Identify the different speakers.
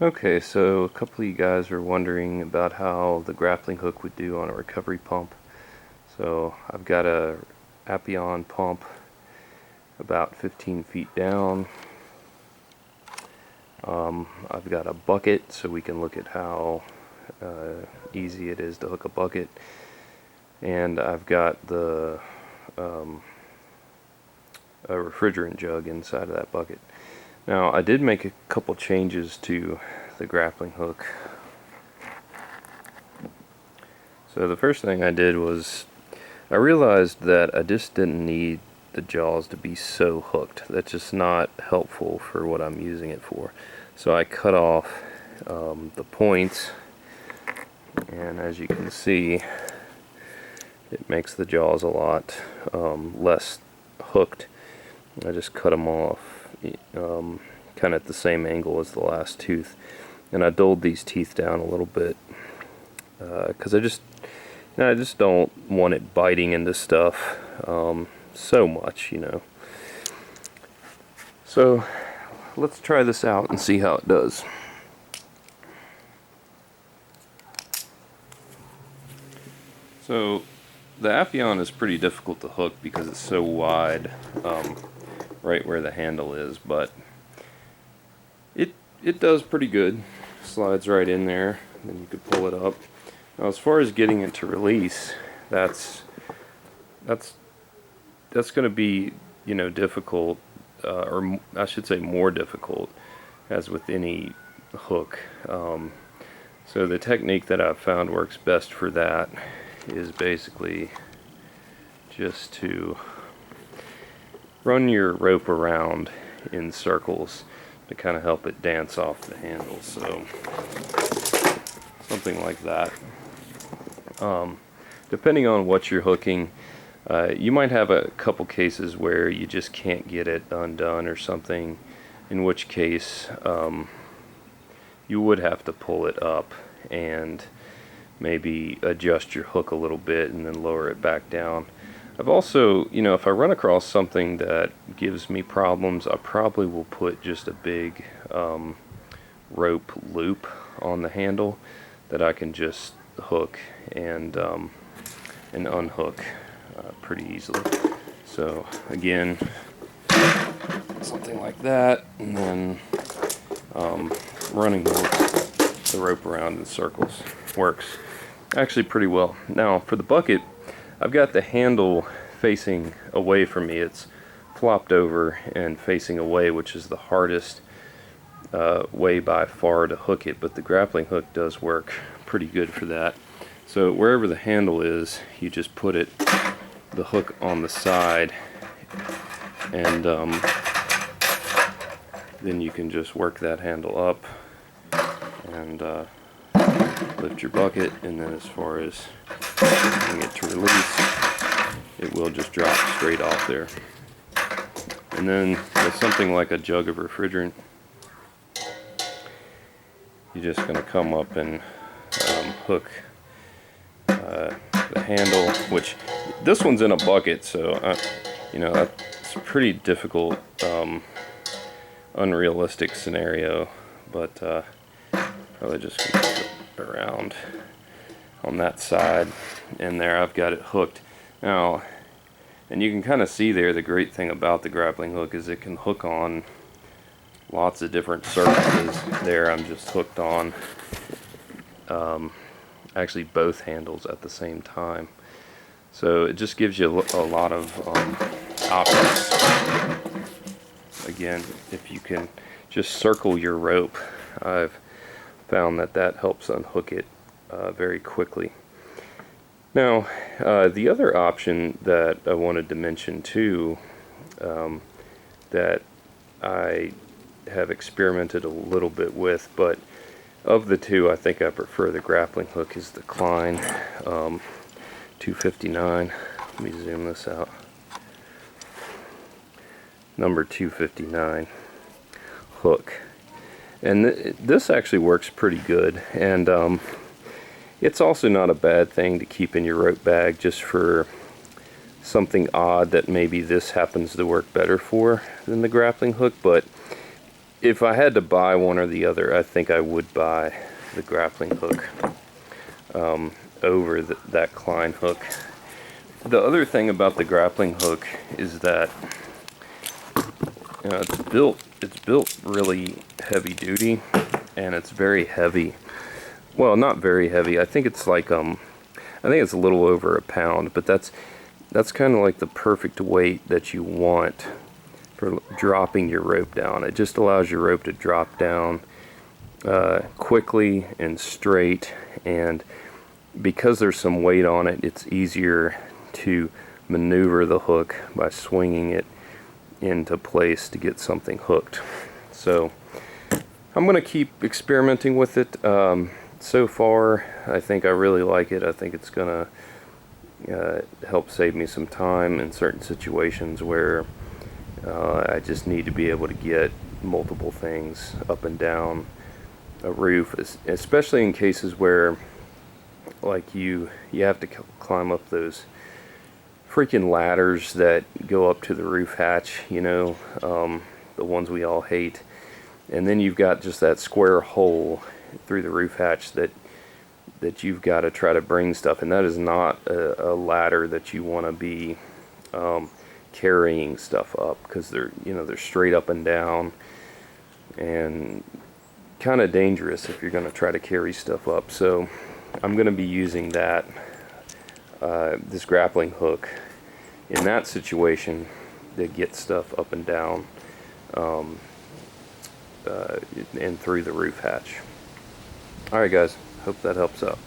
Speaker 1: Okay, so a couple of you guys were wondering about how the grappling hook would do on a recovery pump. So I've got a Appion pump about 15 feet down. I've got a bucket so we can look at how easy it is to hook a bucket. And I've got the a refrigerant jug inside of that bucket. Now I did make a couple changes to the grappling hook. So the first thing I did was I realized that I just didn't need the jaws to be so hooked. That's just not helpful for what I'm using it for. So I cut off the points, and as you can see, it makes the jaws a lot less hooked. I just cut them off kind of at the same angle as the last tooth, and I dulled these teeth down a little bit because I just don't want it biting into stuff so much, you know. So let's try this out and see how it does. So the Appion is pretty difficult to hook because it's so wide right where the handle is, but it does pretty good. Slides right in there, then you could pull it up. Now as far as getting it to release, that's going to be, you know, difficult, or I should say more difficult, as with any hook. So the technique that I've found works best for that is basically just to run your rope around in circles to kind of help it dance off the handle. So something like that. Depending on what you're hooking, you might have a couple cases where you just can't get it undone or something, in which case you would have to pull it up and maybe adjust your hook a little bit and then lower it back down. I've also, you know, if I run across something that gives me problems, I probably will put just a big rope loop on the handle that I can just hook and unhook pretty easily. So again, something like that, and then running the rope around in circles works actually pretty well. Now for the bucket, I've got the handle facing away from me. It's flopped over and facing away, which is the hardest way by far to hook it, but the grappling hook does work pretty good for that. So wherever the handle is, you just put the hook on the side, and then you can just work that handle up and lift your bucket, and then as far as getting it to release, it will just drop straight off there. And then with something like a jug of refrigerant, you're just going to come up and hook the handle, which this one's in a bucket, so you know, that's a pretty difficult, unrealistic scenario, but probably just gonna put it around on that side, and there I've got it hooked. Now, and you can kind of see there, the great thing about the grappling hook is it can hook on lots of different surfaces. There I'm just hooked on actually both handles at the same time, so it just gives you a lot of options. Again, if you can just circle your rope, I've found that helps unhook it very quickly. Now the other option that I wanted to mention too, that I have experimented a little bit with, but of the two I think I prefer the grappling hook, is the Klein 259. Let me zoom this out. Number 259 hook, and this actually works pretty good, and it's also not a bad thing to keep in your rope bag just for something odd that maybe this happens to work better for than the grappling hook. But if I had to buy one or the other, I think I would buy the grappling hook over that Klein hook. The other thing about the grappling hook is that it's built really heavy duty, and it's very heavy. Well, not very heavy. I think it's like I think it's a little over a pound, but that's kind of like the perfect weight that you want for dropping your rope down. It just allows your rope to drop down quickly and straight, and because there's some weight on it, it's easier to maneuver the hook by swinging it into place to get something hooked. So I'm going to keep experimenting with it. So far, I think I really like it. I think it's going to help save me some time in certain situations where I just need to be able to get multiple things up and down a roof, especially in cases where, like, you have to climb up those freaking ladders that go up to the roof hatch, you know, the ones we all hate, and then you've got just that square hole through the roof hatch that you've got to try to bring stuff, and that is not a ladder that you want to be carrying stuff up, because they're straight up and down and kind of dangerous if you're going to try to carry stuff up. So I'm going to be using this grappling hook in that situation to get stuff up and down and through the roof hatch. Alright guys, hope that helps out.